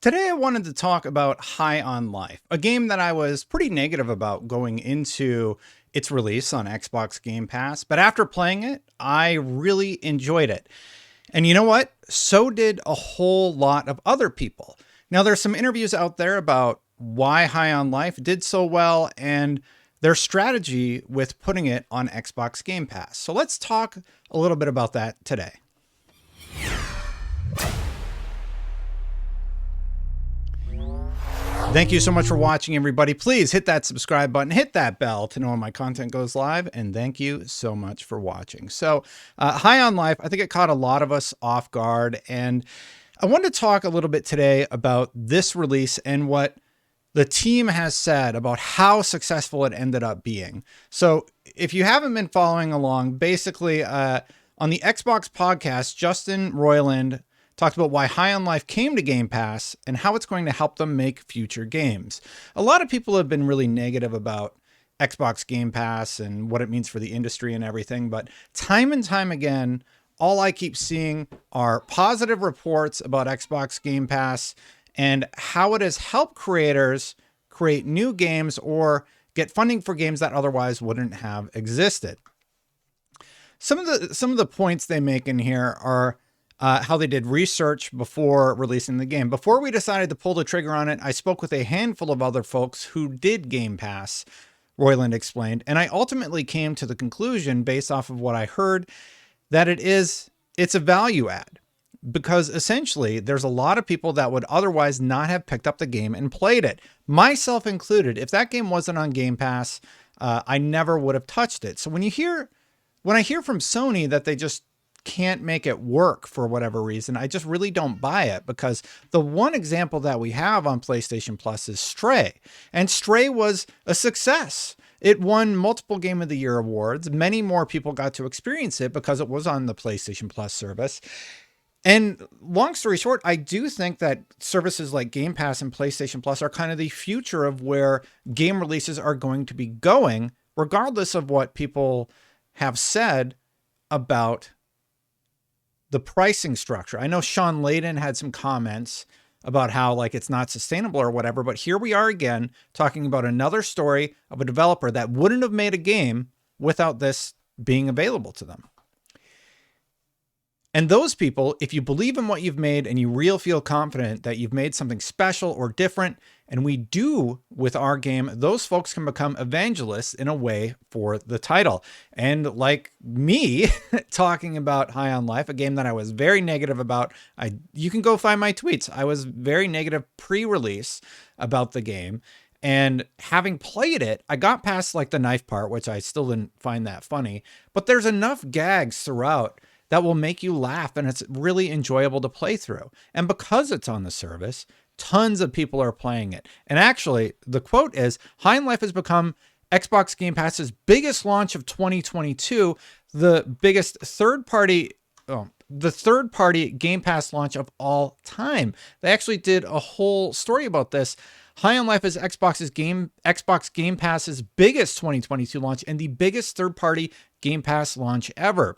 Today I wanted to talk about High on Life, a game that I was pretty negative about going into its release on Xbox Game Pass, but after playing it, I really enjoyed it. And you know what? So did a whole lot of other people. Now, there's some interviews out there about why High on Life did so well and their strategy with putting it on Xbox Game Pass. So let's talk a little bit about that today. Thank you so much for watching, everybody. Please hit that subscribe button, hit that bell to know when my content goes live, and thank you so much for watching. So, High on Life, I think it caught a lot of us off guard, and I wanted to talk a little bit today about this release and what the team has said about how successful it ended up being. So, if you haven't been following along, basically, on the Xbox podcast, Justin Roiland talked about why High on Life came to Game Pass and how it's going to help them make future games. A lot of people have been really negative about Xbox Game Pass and what it means for the industry and everything, but time and time again, all I keep seeing are positive reports about Xbox Game Pass and how it has helped creators create new games or get funding for games that otherwise wouldn't have existed. Some of the points they make in here are how they did research before releasing the game. Before we decided to pull the trigger on it, I spoke with a handful of other folks who did Game Pass, Roiland explained, and I ultimately came to the conclusion, based off of what I heard, that it's a value add. Because essentially, there's a lot of people that would otherwise not have picked up the game and played it, myself included. If that game wasn't on Game Pass, I never would have touched it. So when I hear from Sony that they just can't make it work for whatever reason, I just really don't buy it, because the one example that we have on PlayStation Plus is Stray, and Stray was a success. It won multiple Game of the Year awards. Many more people got to experience it because it was on the PlayStation Plus service. And long story short, I do think that services like Game Pass and PlayStation Plus are kind of the future of where game releases are going to be going, regardless of what people have said about the pricing structure. I know Sean Layden had some comments about how like it's not sustainable or whatever, but here we are again talking about another story of a developer that wouldn't have made a game without this being available to them. And those people, if you believe in what you've made and you really feel confident that you've made something special or different, and we do with our game, those folks can become evangelists in a way for the title. And like me talking about High on Life, a game that I was very negative about, you can go find my tweets. I was very negative pre-release about the game. And having played it, I got past like the knife part, which I still didn't find that funny, but there's enough gags throughout that will make you laugh, and it's really enjoyable to play through. And because it's on the service, tons of people are playing it. And actually, the quote is, High on Life has become Xbox Game Pass's biggest launch of 2022, the biggest third-party Game Pass launch of all time. They actually did a whole story about this. High on Life is Xbox Game Pass's biggest 2022 launch and the biggest third-party Game Pass launch ever.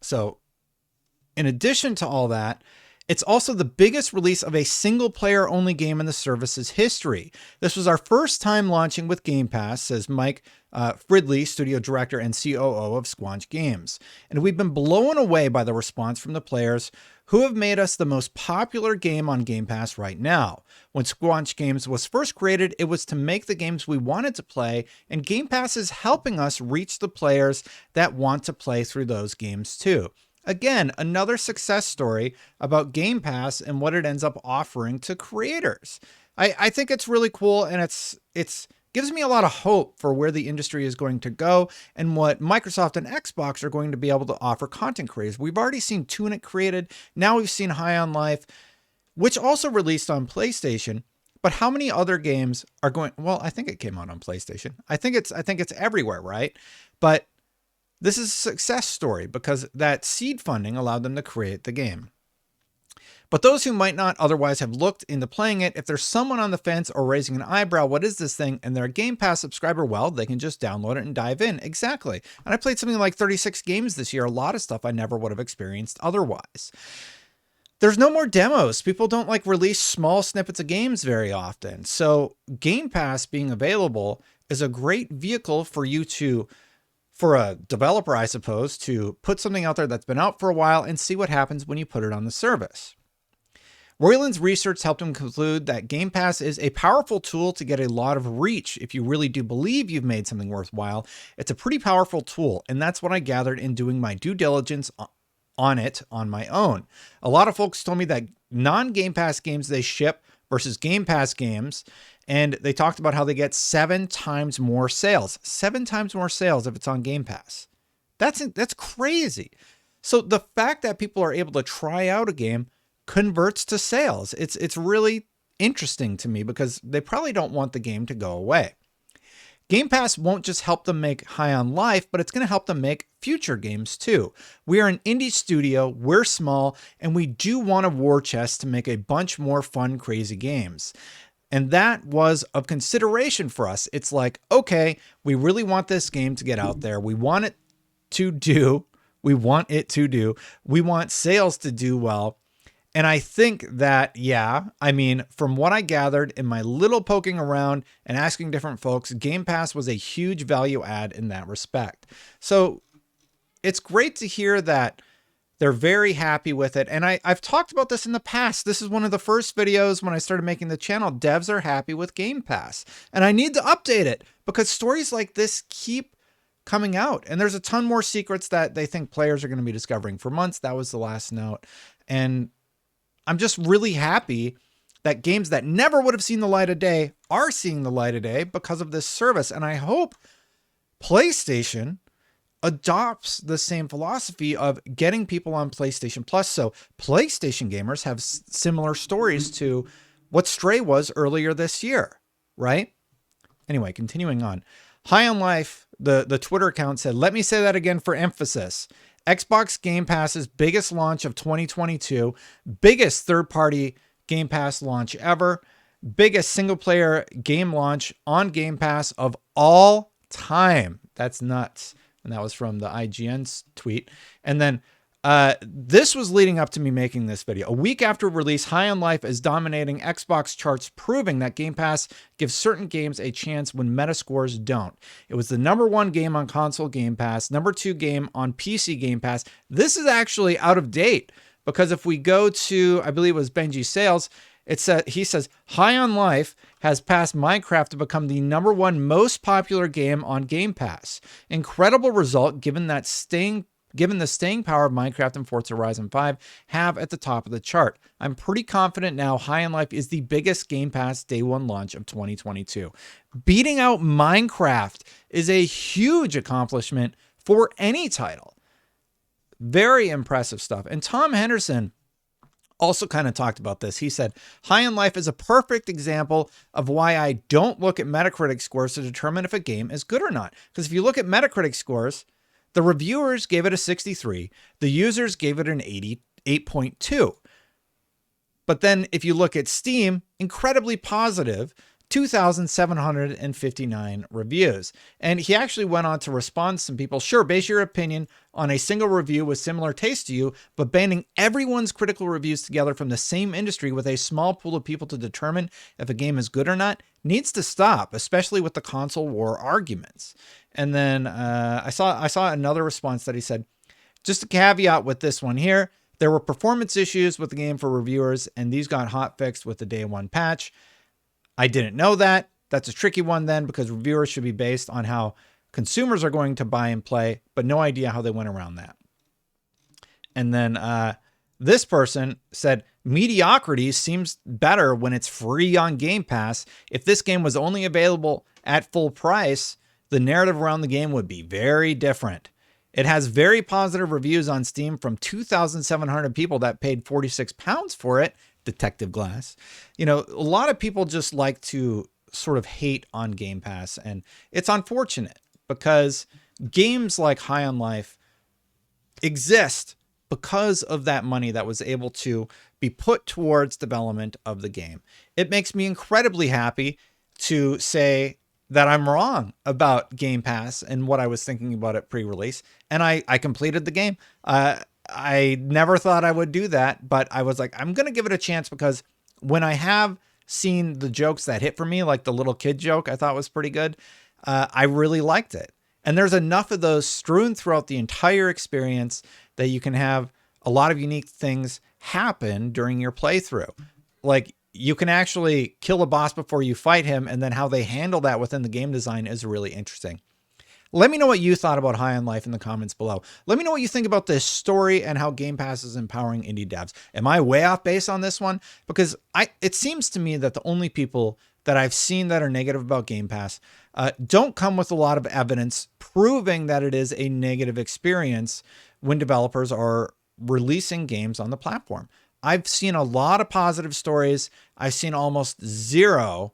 So, in addition to all that, it's also the biggest release of a single-player only game in the service's history. This was our first time launching with Game Pass, says Mike Fridley, studio director and COO of Squanch Games. And we've been blown away by the response from the players who have made us the most popular game on Game Pass right now. When Squanch Games was first created, it was to make the games we wanted to play, and Game Pass is helping us reach the players that want to play through those games too. Again, another success story about Game Pass and what it ends up offering to creators. I think it's really cool, and it's gives me a lot of hope for where the industry is going to go and what Microsoft and Xbox are going to be able to offer content creators. We've already seen Tunic created. Now we've seen High on Life, which also released on PlayStation. But how many other games are going? Well, I think it came out on PlayStation. I think it's everywhere, right? But this is a success story because that seed funding allowed them to create the game. But those who might not otherwise have looked into playing it, if there's someone on the fence or raising an eyebrow, what is this thing? And they're a Game Pass subscriber, well, they can just download it and dive in. Exactly. And I played something like 36 games this year, a lot of stuff I never would have experienced otherwise. there's no more demos. People don't like release small snippets of games very often. So Game Pass being available is a great vehicle for you to, for a developer, I suppose, to put something out there that's been out for a while and see what happens when you put it on the service. Royland's research helped him conclude that Game Pass is a powerful tool to get a lot of reach. If you really do believe you've made something worthwhile, it's a pretty powerful tool. And that's what I gathered in doing my due diligence on it on my own. A lot of folks told me that non-Game Pass games they ship versus Game Pass games, and they talked about how they get 7 times more sales. 7 times more sales if it's on Game Pass. That's crazy. So the fact that people are able to try out a game converts to sales. It's really interesting to me because they probably don't want the game to go away. Game Pass won't just help them make High on Life, but it's going to help them make future games too. We are an indie studio, we're small, and we do want a war chest to make a bunch more fun, crazy games. And that was of consideration for us. It's like, okay, we really want this game to get out there. We want it to do. We want sales to do well. And I think that, yeah, I mean, from what I gathered in my little poking around and asking different folks, Game Pass was a huge value add in that respect. So it's great to hear that they're very happy with it. And I've talked about this in the past. This is one of the first videos when I started making the channel. Devs are happy with Game Pass. And I need to update it because stories like this keep coming out. And there's a ton more secrets that they think players are going to be discovering for months. That was the last note. And I'm just really happy that games that never would have seen the light of day are seeing the light of day because of this service. And I hope PlayStation adopts the same philosophy of getting people on PlayStation Plus. So PlayStation gamers have similar stories to what Stray was earlier this year, right? Anyway, continuing on. High on Life, the Twitter account said, let me say that again for emphasis. Xbox Game Pass's biggest launch of 2022, biggest third-party Game Pass launch ever, biggest single-player game launch on Game Pass of all time. That's nuts. And that was from the IGN's tweet. And then this was leading up to me making this video. A week after release, High on Life is dominating Xbox charts, proving that Game Pass gives certain games a chance when Metascores don't. It was the #1 game on console Game Pass, #2 game on PC Game Pass. This is actually out of date because if we go to, I believe it was Benji Sales, he says, High on Life has passed Minecraft to become the #1 most popular game on Game Pass. Incredible result given the staying power of Minecraft and Forza Horizon 5 have at the top of the chart. I'm pretty confident now High on Life is the biggest Game Pass day one launch of 2022. Beating out Minecraft is a huge accomplishment for any title. Very impressive stuff. And Tom Henderson also kind of talked about this. He said, High on Life is a perfect example of why I don't look at Metacritic scores to determine if a game is good or not. Because if you look at Metacritic scores, the reviewers gave it a 63. The users gave it an 88.2. But then if you look at Steam, incredibly positive, 2,759 reviews. And he actually went on to respond to some people. Sure, base your opinion on a single review with similar taste to you, but banding everyone's critical reviews together from the same industry with a small pool of people to determine if a game is good or not needs to stop, especially with the console war arguments. And then I saw another response that he said, just a caveat with this one here, there were performance issues with the game for reviewers, and these got hot fixed with the day one patch. I didn't know that. That's a tricky one then, because reviewers should be based on how consumers are going to buy and play, but no idea how they went around that. And then this person said, mediocrity seems better when it's free on Game Pass. If this game was only available at full price, the narrative around the game would be very different. It has very positive reviews on Steam from 2,700 people that paid £46 for it. Detective Glass. You know, a lot of people just like to sort of hate on Game Pass, and it's unfortunate because games like High on Life exist because of that money that was able to be put towards development of the game. It makes me incredibly happy to say that I'm wrong about Game Pass and what I was thinking about it pre-release, and I completed the game. I never thought I would do that, but I was like, I'm going to give it a chance, because when I have seen the jokes that hit for me, like the little kid joke I thought was pretty good, I really liked it. And there's enough of those strewn throughout the entire experience that you can have a lot of unique things happen during your playthrough. Like, you can actually kill a boss before you fight him, and then how they handle that within the game design is really interesting. Let me know what you thought about High on Life in the comments below. Let me know what you think about this story and how Game Pass is empowering indie devs. Am I way off base on this one? Because it seems to me that the only people that I've seen that are negative about Game Pass don't come with a lot of evidence proving that it is a negative experience when developers are releasing games on the platform. I've seen a lot of positive stories. I've seen almost zero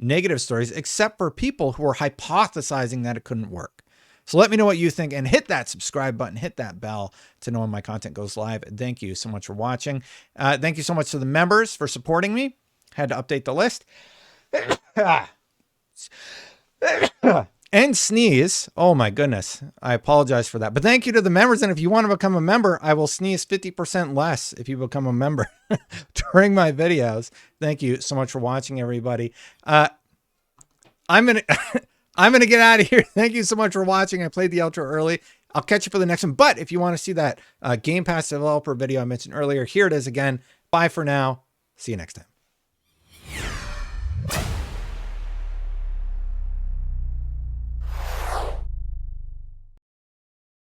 negative stories, except for people who are hypothesizing that it couldn't work. So let me know what you think, and hit that subscribe button, hit that bell to know when my content goes live. Thank you so much for watching. Thank you so much to the members for supporting me. Had to update the list. And sneeze. Oh my goodness. I apologize for that. But thank you to the members. And if you want to become a member, I will sneeze 50% less if you become a member during my videos. Thank you so much for watching, everybody. I'm going to get out of here. Thank you so much for watching. I played the outro early. I'll catch you for the next one. But if you want to see that Game Pass developer video I mentioned earlier, here it is again. Bye for now. See you next time.